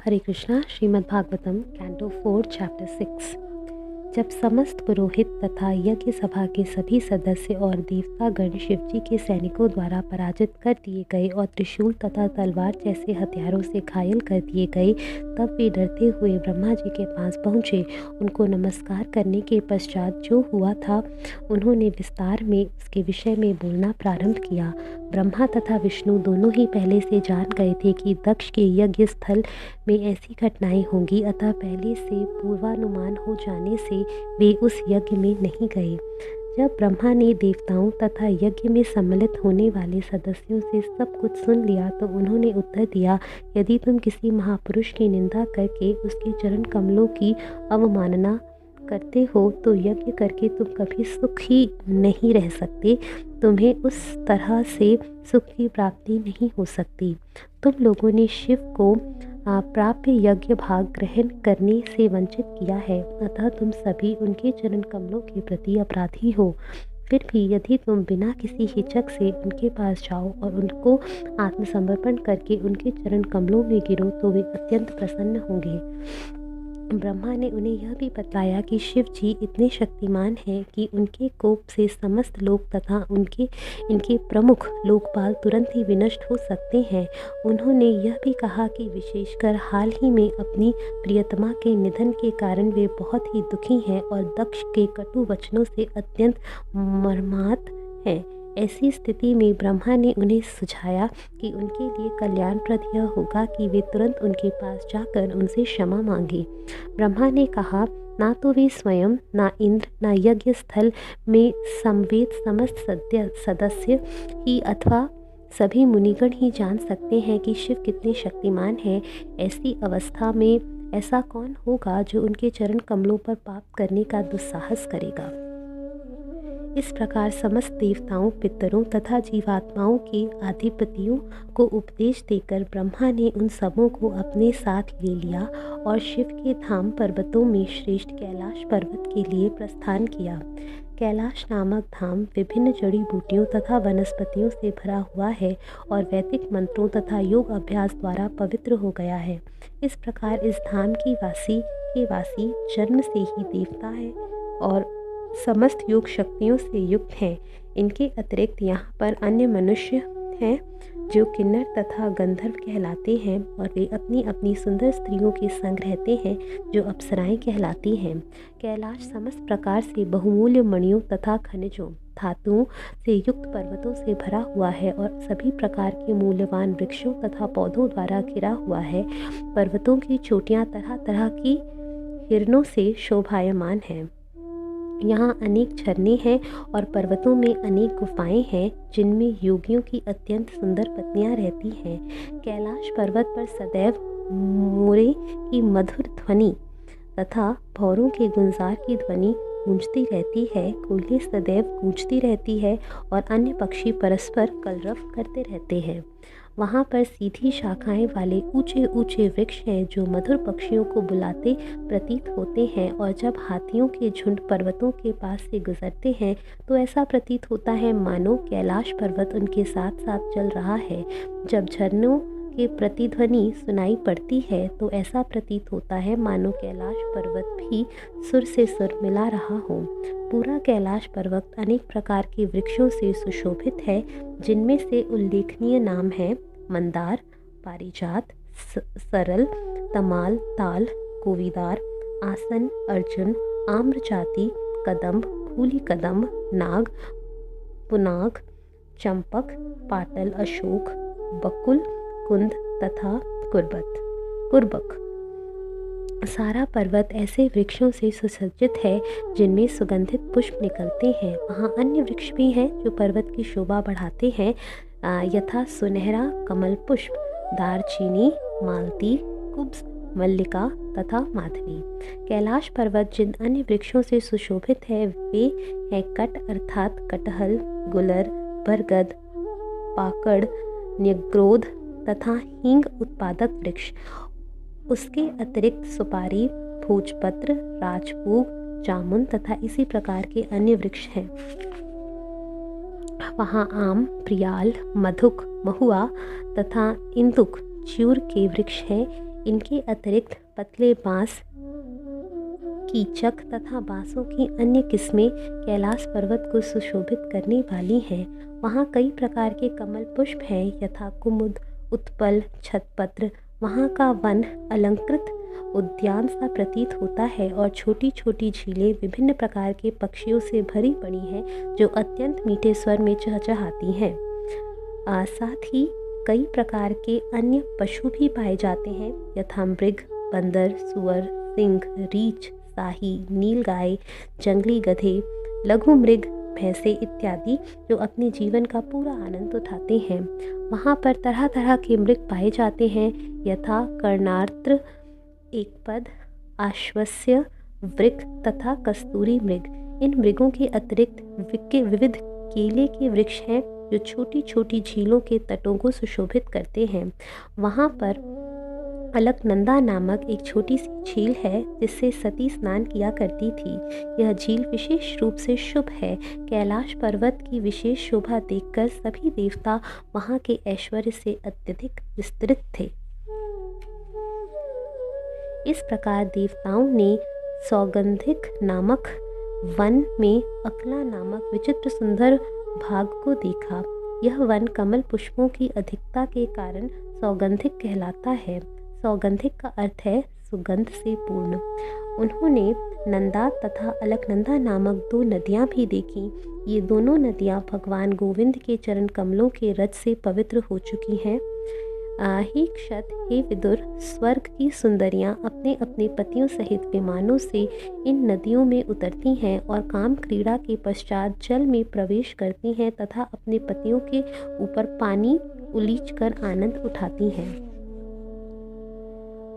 हरे Krishna. Shrimad Bhagavatam canto 4 chapter 6। जब समस्त पुरोहित तथा यज्ञ सभा के सभी सदस्य और देवतागण शिवजी के सैनिकों द्वारा पराजित कर दिए गए और त्रिशूल तथा तलवार जैसे हथियारों से घायल कर दिए गए, तब वे डरते हुए ब्रह्मा जी के पास पहुँचे। उनको नमस्कार करने के पश्चात जो हुआ था उन्होंने विस्तार में उसके विषय में बोलना प्रारंभ किया। ब्रह्मा तथा विष्णु दोनों ही पहले से जान गए थे कि दक्ष के यज्ञ स्थल में ऐसी घटनाएं होंगी, अतः पहले से पूर्वानुमान हो जाने से वे उस यज्ञ में नहीं गए। जब ब्रह्मा ने देवताओं तथा यज्ञ में सम्मिलित होने वाले सदस्यों से सब कुछ सुन लिया तो उन्होंने उत्तर दिया, यदि तुम किसी महापुरुष की निंदा करके उसके चरण कमलों की अवमानना करते हो तो यज्ञ करके तुम कभी सुखी नहीं रह सकते। तुम्हें उस तरह से सुख की प्राप्ति नहीं हो सकती। तुम लोगों ने शिव को प्राप्य यज्ञ भाग ग्रहण करने से वंचित किया है, अतः तुम सभी उनके चरण कमलों के प्रति अपराधी हो। फिर भी यदि तुम बिना किसी हिचक से उनके पास जाओ और उनको आत्मसमर्पण करके उनके चरण कमलों में गिरो तो वे अत्यंत प्रसन्न होंगे। ब्रह्मा ने उन्हें यह भी बतलाया कि शिव जी इतने शक्तिमान हैं कि उनके कोप से समस्त लोक तथा इनके प्रमुख लोकपाल तुरंत ही विनष्ट हो सकते हैं। उन्होंने यह भी कहा कि विशेषकर हाल ही में अपनी प्रियतमा के निधन के कारण वे बहुत ही दुखी हैं और दक्ष के कटु वचनों से अत्यंत मर्माहत हैं। ऐसी स्थिति में ब्रह्मा ने उन्हें सुझाया कि उनके लिए कल्याणप्रद यह होगा कि वे तुरंत उनके पास जाकर उनसे क्षमा मांगे। ब्रह्मा ने कहा, ना तो वे स्वयं, ना इंद्र, ना यज्ञ स्थल में समवेत समस्त सदस्य ही अथवा सभी मुनिगण ही जान सकते हैं कि शिव कितने शक्तिमान हैं। ऐसी अवस्था में ऐसा कौन होगा जो उनके चरण कमलों पर पाप करने का दुस्साहस करेगा। इस प्रकार समस्त देवताओं, पितरों तथा जीवात्माओं के अधिपतियों को उपदेश देकर ब्रह्मा ने उन सबों को अपने साथ ले लिया और शिव के धाम पर्वतों में श्रेष्ठ कैलाश पर्वत के लिए प्रस्थान किया। कैलाश नामक धाम विभिन्न जड़ी बूटियों तथा वनस्पतियों से भरा हुआ है और वैदिक मंत्रों तथा योग अभ्यास द्वारा पवित्र हो गया है। इस प्रकार इस धाम के वासी जन्म से ही देवता है और समस्त योग शक्तियों से युक्त हैं। इनके अतिरिक्त यहाँ पर अन्य मनुष्य हैं जो किन्नर तथा गंधर्व कहलाते हैं और वे अपनी अपनी सुंदर स्त्रियों के संग रहते हैं जो अप्सराएं कहलाती हैं। कैलाश समस्त प्रकार से बहुमूल्य मणियों तथा खनिजों, धातुओं से युक्त पर्वतों से भरा हुआ है और सभी प्रकार के मूल्यवान वृक्षों तथा पौधों द्वारा घिरा हुआ है। पर्वतों की चोटियाँ तरह तरह की हिरणों से शोभायमान हैं। यहाँ अनेक झरने हैं और पर्वतों में अनेक गुफाएं हैं जिनमें योगियों की अत्यंत सुंदर पत्नियां रहती हैं। कैलाश पर्वत पर सदैव मोरे की मधुर ध्वनि तथा भौरों के गुंजार की ध्वनि गूंजती रहती है। कोयलें सदैव गूंजती रहती है और अन्य पक्षी परस्पर कलरव करते रहते हैं। वहाँ पर सीधी शाखाएं वाले ऊंचे ऊंचे वृक्ष हैं जो मधुर पक्षियों को बुलाते प्रतीत होते हैं और जब हाथियों के झुंड पर्वतों के पास से गुजरते हैं तो ऐसा प्रतीत होता है मानो कैलाश पर्वत उनके साथ साथ चल रहा है। जब झरनों के प्रतिध्वनि सुनाई पड़ती है तो ऐसा प्रतीत होता है मानो कैलाश पर्वत भी सुर से सुर मिला रहा हो। पूरा कैलाश पर्वत अनेक प्रकार के वृक्षों से सुशोभित है जिनमें से उल्लेखनीय नाम है मंदार, पारिजात, सरल, तमाल, ताल, कोविदार, आसन, अर्जुन, आम्रजाति, कदम्ब, फूली कदम्ब, नाग, पुनाग, चंपक, पाटल, अशोक, बकुल, कुंद तथा कुर्बक। सारा पर्वत ऐसे वृक्षों से सुसज्जित है जिनमें सुगंधित पुष्प निकलते हैं। वहाँ अन्य वृक्ष भी हैं जो पर्वत की शोभा बढ़ाते हैं, यथा सुनहरा कमल पुष्प, दारचीनी, मालती, कुब्ज, मल्लिका तथा माधवी। कैलाश पर्वत जिन अन्य वृक्षों से सुशोभित है वे हैं कट अर्थात कटहल, गुलर, बरगद, पाकड़, न्यग्रोध तथा हींग उत्पादक वृक्ष। उसके अतिरिक्त सुपारी, भोजपत्र, राजपूग, जामुन तथा इसी प्रकार के अन्य वृक्ष हैं। वहाँ आम, प्रियाल, मधुक, महुआ तथा इंदुक, च्यूर के वृक्ष हैं। इनके अतिरिक्त पतले बांस, कीचक तथा बांसों की अन्य किस्में कैलाश पर्वत को सुशोभित करने वाली हैं। वहाँ कई प्रकार के कमल पुष्प हैं, यथा कुमुद, उत्पल, छतपत्र। वहाँ का वन अलंकृत उद्यान सा प्रतीत होता है और छोटी छोटी झीलें विभिन्न प्रकार के पक्षियों से भरी पड़ी हैं, जो अत्यंत मीठे स्वर में चहचहाती हैं। साथ ही कई प्रकार के अन्य पशु भी पाए जाते हैं, यथा मृग, बंदर, सुअर, सिंह, रीछ, शाही, नीलगाय, जंगली गधे, लघु मृग, भैंसे इत्यादि, जो अपने जीवन का पूरा आनंद उठाते हैं। वहाँ पर तरह तरह के मृग पाए जाते हैं, यथा कर्णार्त्र, एकपद, आश्वस्य, वृक तथा कस्तूरी मृग। इन मृगों के अतिरिक्त विविध केले के वृक्ष हैं, जो छोटी छोटी झीलों के तटों को सुशोभित करते हैं। वहाँ पर अलकनंदा नामक एक छोटी सी झील है, जिससे सती स्नान किया करती थी। यह झील विशेष रूप से शुभ है। कैलाश पर्वत की विशेष शोभा देखकर सभी देवता वहाँ के ऐश्वर्य से अत्यधिक विस्तृत थे। इस प्रकार देवताओं ने सौगंधिक नामक वन में अकला नामक विचित्र सुंदर भाग को देखा। यह वन कमल पुष्पों की अधिकता के कारण सौगंधिक कहलाता है। सौगंधिक का अर्थ है सुगंध से पूर्ण। उन्होंने नंदा तथा अलकनंदा नामक 2 नदियाँ भी देखीं। ये दोनों नदियाँ भगवान गोविंद के चरण कमलों के रज से पवित्र हो चुकी हैं। हे क्षत, हे विदुर, स्वर्ग की सुंदरियाँ अपने अपने पतियों सहित विमानों से इन नदियों में उतरती हैं और काम क्रीड़ा के पश्चात जल में प्रवेश करती हैं तथा अपने पतियों के ऊपर पानी उलीचकर आनंद उठाती हैं।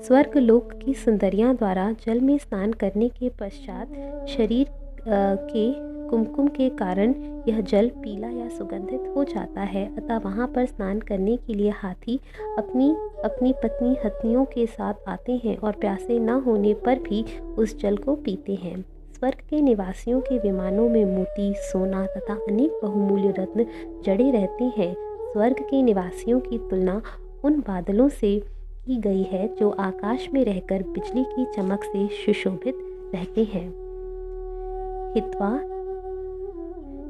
स्वर्ग लोक की सुंदरियाँ द्वारा जल में स्नान करने के पश्चात शरीर के कुमकुम के कारण यह जल पीला या सुगंधित हो जाता है। अतः वहाँ पर स्नान करने के लिए हाथी अपनी अपनी पत्नी हथनियों के साथ आते हैं और प्यासे न होने पर भी उस जल को पीते हैं। स्वर्ग के निवासियों के विमानों में मोती, सोना तथा अनेक बहुमूल्य रत्न जड़े रहते हैं। स्वर्ग के निवासियों की तुलना उन बादलों से की गई है, जो आकाश में रहकर बिजली की चमक से सुशोभित रहते हैं। हित्वा,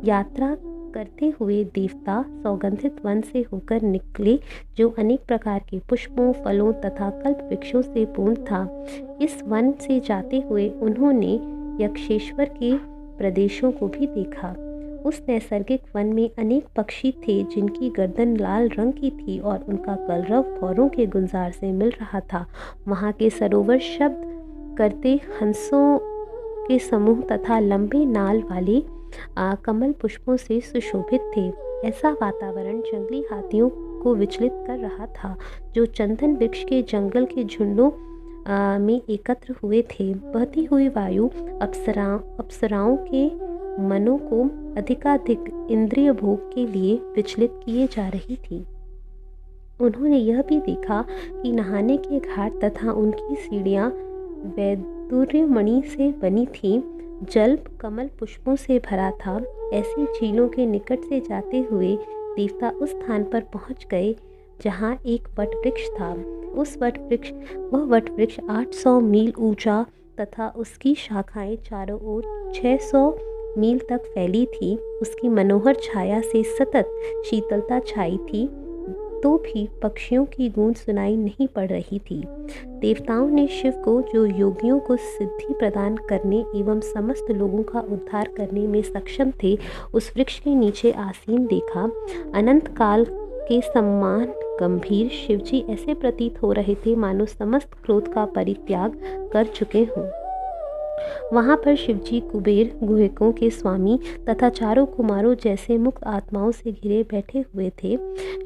यात्रा करते हुए देवता सौगंधित वन से होकर निकले, जो अनेक प्रकार के पुष्पों, फलों तथा कल्प वृक्षों से पूर्ण था। इस वन से जाते हुए उन्होंने यक्षेश्वर के प्रदेशों को भी देखा। उस नैसर्गिक वन में अनेक पक्षी थे, जिनकी गर्दन लाल रंग की थी और उनका कलरव भौरों के गुंजार से मिल रहा था। वहाँ के सरोवर शब्द करते हंसों के समूह तथा लंबे नाल वाले कमल पुष्पों से सुशोभित थे। ऐसा वातावरण जंगली हाथियों को विचलित कर रहा था, जो चंदन वृक्ष के जंगल के झुंडों में एकत्र हुए थे। बहती हुई वायु अप्सराओं के मनों को अधिकाधिक इंद्रिय भोग के लिए विचलित किए जा रही थी। उन्होंने यह भी देखा कि नहाने के घाट तथा उनकी सीढ़ियाँ वैदुर्यमणि से बनी थीं। जल कमल पुष्पों से भरा था। ऐसी झीलों के निकट से जाते हुए देवता उस स्थान पर पहुंच गए, जहां एक वट वृक्ष था। वह वट वृक्ष 800 मील ऊंचा तथा उसकी शाखाएं चारों ओर 600 मील तक फैली थी। उसकी मनोहर छाया से सतत शीतलता छाई थी, तो भी पक्षियों की गूंज सुनाई नहीं पड़ रही थी। देवताओं ने शिव को, जो योगियों को सिद्धि प्रदान करने एवं समस्त लोगों का उद्धार करने में सक्षम थे, उस वृक्ष के नीचे आसीन देखा। अनंत काल के सम्मान गंभीर शिवजी ऐसे प्रतीत हो रहे थे, मानो समस्त क्रोध का परित्याग कर चुके हों। वहाँ पर शिवजी कुबेर, गुहिकों के स्वामी तथा चारों कुमारों जैसे मुक्त आत्माओं से घिरे बैठे हुए थे।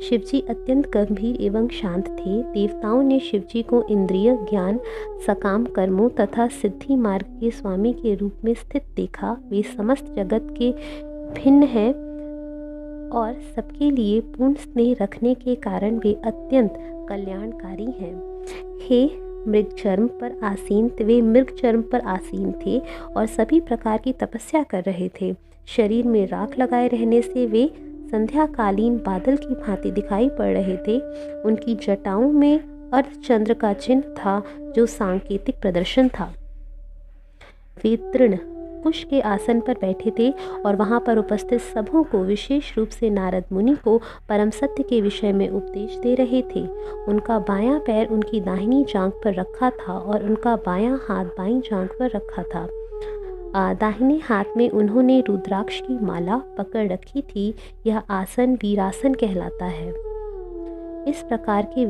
शिवजी अत्यंत गंभीर एवं शांत थे। देवताओं ने शिवजी को इंद्रिय, ज्ञान, सकाम कर्मों तथा सिद्धि मार्ग के स्वामी के रूप में स्थित देखा। वे समस्त जगत के भिन्न हैं और सबके लिए पूर्ण स्नेह रखने के कारण वे अत्यंत कल्याणकारी हैं। वे मृग चर्म पर आसीन थे और सभी प्रकार की तपस्या कर रहे थे। शरीर में राख लगाए रहने से वे संध्याकालीन बादल की भांति दिखाई पड़ रहे थे। उनकी जटाओं में अर्धचंद्र का चिन्ह था जो सांकेतिक प्रदर्शन था। वे तृण कुश के आसन पर बैठे थे और वहां पर उपस्थित सबों को, विशेष रूप से नारद मुनि को, परम सत्य के विषय में उपदेश दे रहे थे। उनका बायां पैर उनकी दाहिनी जांघ पर रखा था और उनका बायां हाथ बाईं जांघ पर रखा था। दाहिने हाथ में उन्होंने रुद्राक्ष की माला पकड़ रखी थी। यह आसन वीरासन कहलाता है। इस प्रकार के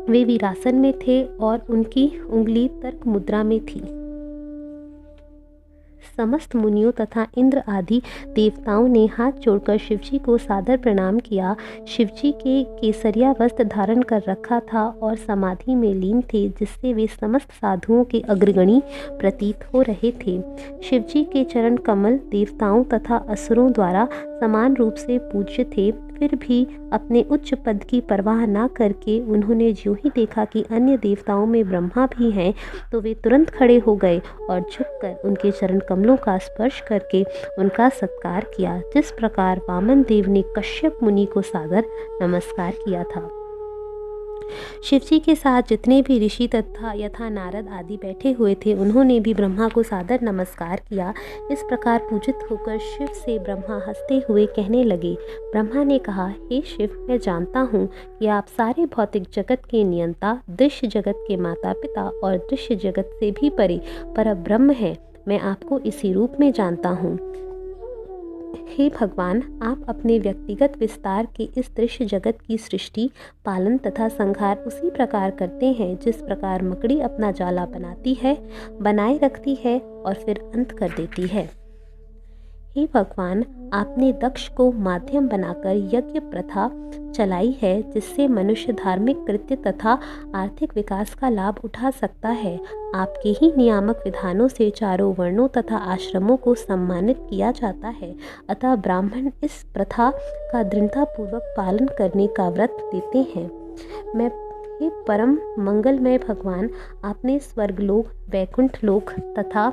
वे वीरासन में थे और उनकी उंगली तर्क मुद्रा में थी। समस्त मुनियों तथा इंद्र आदि देवताओं ने हाथ जोड़कर शिवजी को सादर प्रणाम किया। शिवजी के केसरिया वस्त्र धारण कर रखा था और समाधि में लीन थे, जिससे वे समस्त साधुओं के अग्रगणी प्रतीत हो रहे थे। शिवजी के चरण कमल देवताओं तथा असुरों द्वारा समान रूप से पूज्य थे। फिर भी अपने उच्च पद की परवाह न करके उन्होंने ज्यों ही देखा कि अन्य देवताओं में ब्रह्मा भी हैं, तो वे तुरंत खड़े हो गए और झुककर उनके चरण कमलों का स्पर्श करके उनका सत्कार किया, जिस प्रकार वामन देव ने कश्यप मुनि को सादर नमस्कार किया था। शिवजी के साथ जितने भी ऋषि तथा यथा नारद आदि बैठे हुए थे, उन्होंने भी ब्रह्मा को सादर नमस्कार किया। इस प्रकार पूजित होकर शिव से ब्रह्मा हंसते हुए कहने लगे। ब्रह्मा ने कहा, हे शिव, मैं जानता हूँ कि आप सारे भौतिक जगत के नियंता, दृश्य जगत के माता पिता और दृश्य जगत से भी परे परब्रह्म हैं। मैं आपको इसी रूप में जानता हूँ। हे भगवान, आप अपने व्यक्तिगत विस्तार के इस दृश्य जगत की सृष्टि, पालन तथा संहार उसी प्रकार करते हैं जिस प्रकार मकड़ी अपना जाला बनाए रखती है और फिर अंत कर देती है। हे भगवान, आपने दक्ष को माध्यम बनाकर यज्ञ प्रथा चलाई है, जिससे मनुष्य धार्मिक कृत्य तथा आर्थिक विकास का लाभ उठा सकता है। आपके ही नियामक विधानों से चारों वर्णों तथा आश्रमों को सम्मानित किया जाता है। अतः ब्राह्मण इस प्रथा का दृढ़तापूर्वक पालन करने का व्रत लेते हैं। मैं हे परम मंगलमय भगवान, आपने स्वर्गलोक, वैकुंठ लोक तथा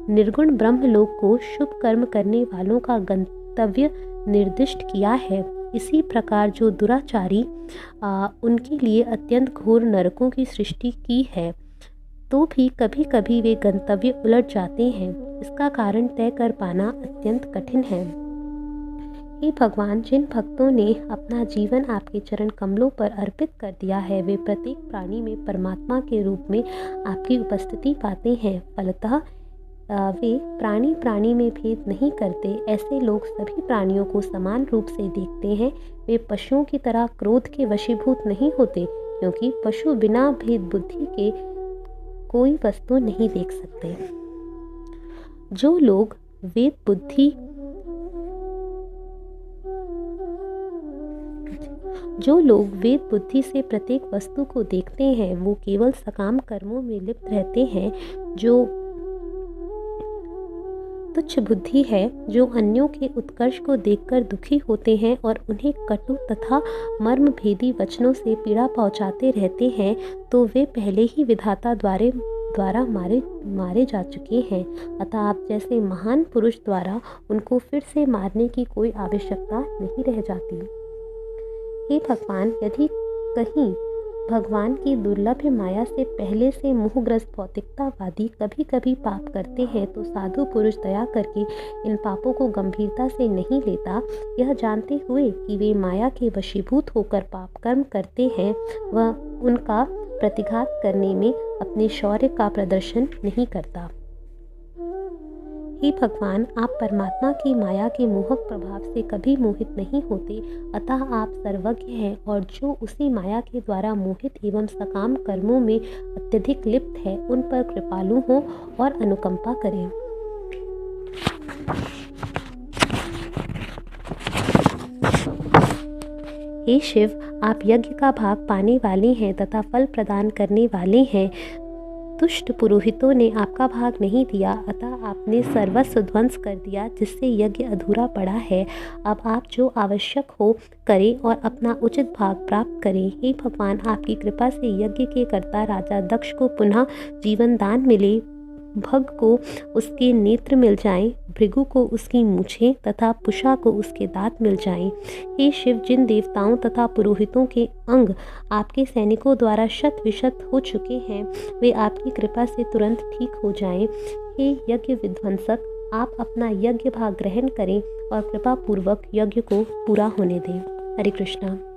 निर्गुण ब्रह्मलोक को शुभ कर्म करने वालों का गंतव्य निर्दिष्ट किया है। इसी प्रकार जो दुराचारी उनके लिए अत्यंत घोर नरकों की सृष्टि की है, तो भी कभी कभी वे गंतव्य उलट जाते हैं। इसका कारण तय कर पाना अत्यंत कठिन है। हे भगवान, जिन भक्तों ने अपना जीवन आपके चरण कमलों पर अर्पित कर दिया है, वे प्रत्येक प्राणी में परमात्मा के रूप में आपकी उपस्थिति पाते हैं। फलतः वे प्राणी प्राणी में भेद नहीं करते। ऐसे लोग सभी प्राणियों को समान रूप से देखते हैं। वे पशुओं की तरह क्रोध के वशीभूत नहीं होते, क्योंकि पशु बिना भेद बुद्धि के कोई वस्तु नहीं देख सकते। जो लोग वेद बुद्धि से प्रत्येक वस्तु को देखते हैं, वो केवल सकाम कर्मों में लिप्त रहते हैं। जो तुच्छ बुद्धि है, जो अन्यों के उत्कर्ष को देखकर दुखी होते हैं और उन्हें कटु तथा मर्म भेदी वचनों से पीड़ा पहुंचाते रहते हैं, तो वे पहले ही विधाता द्वारा मारे जा चुके हैं। अतः आप जैसे महान पुरुष द्वारा उनको फिर से मारने की कोई आवश्यकता नहीं रह जाती। हे भगवान, यदि कहीं भगवान की दुर्लभ माया से पहले से मोहग्रस्त भौतिकतावादी कभी कभी पाप करते हैं, तो साधु पुरुष दया करके इन पापों को गंभीरता से नहीं लेता। यह जानते हुए कि वे माया के वशीभूत होकर पाप कर्म करते हैं, वह उनका प्रतिघात करने में अपने शौर्य का प्रदर्शन नहीं करता। हे भगवान, आप परमात्मा की माया के मोहक प्रभाव से कभी मोहित नहीं होते। अतः आप सर्वज्ञ हैं और जो उसी माया के द्वारा मोहित एवं सकाम कर्मों में अत्यधिक लिप्त है, उन पर कृपालु हों और अनुकंपा करें। हे शिव, आप यज्ञ का भाग पाने वाले हैं तथा फल प्रदान करने वाले हैं। दुष्ट पुरोहितों ने आपका भाग नहीं दिया, अतः आपने सर्वस्व ध्वंस कर दिया, जिससे यज्ञ अधूरा पड़ा है। अब आप जो आवश्यक हो करें और अपना उचित भाग प्राप्त करें। हे भगवान, आपकी कृपा से यज्ञ के कर्ता राजा दक्ष को पुनः जीवन दान मिले, भग को उसके नेत्र मिल जाएं, भृगु को उसकी मूछें तथा पुषा को उसके दांत मिल जाएं। हे शिव, जिन देवताओं तथा पुरोहितों के अंग आपके सैनिकों द्वारा शत विशत हो चुके हैं, वे आपकी कृपा से तुरंत ठीक हो जाएं। हे यज्ञ विध्वंसक, आप अपना यज्ञ भाग ग्रहण करें और कृपा पूर्वक यज्ञ को पूरा होने दें। हरे कृष्णा।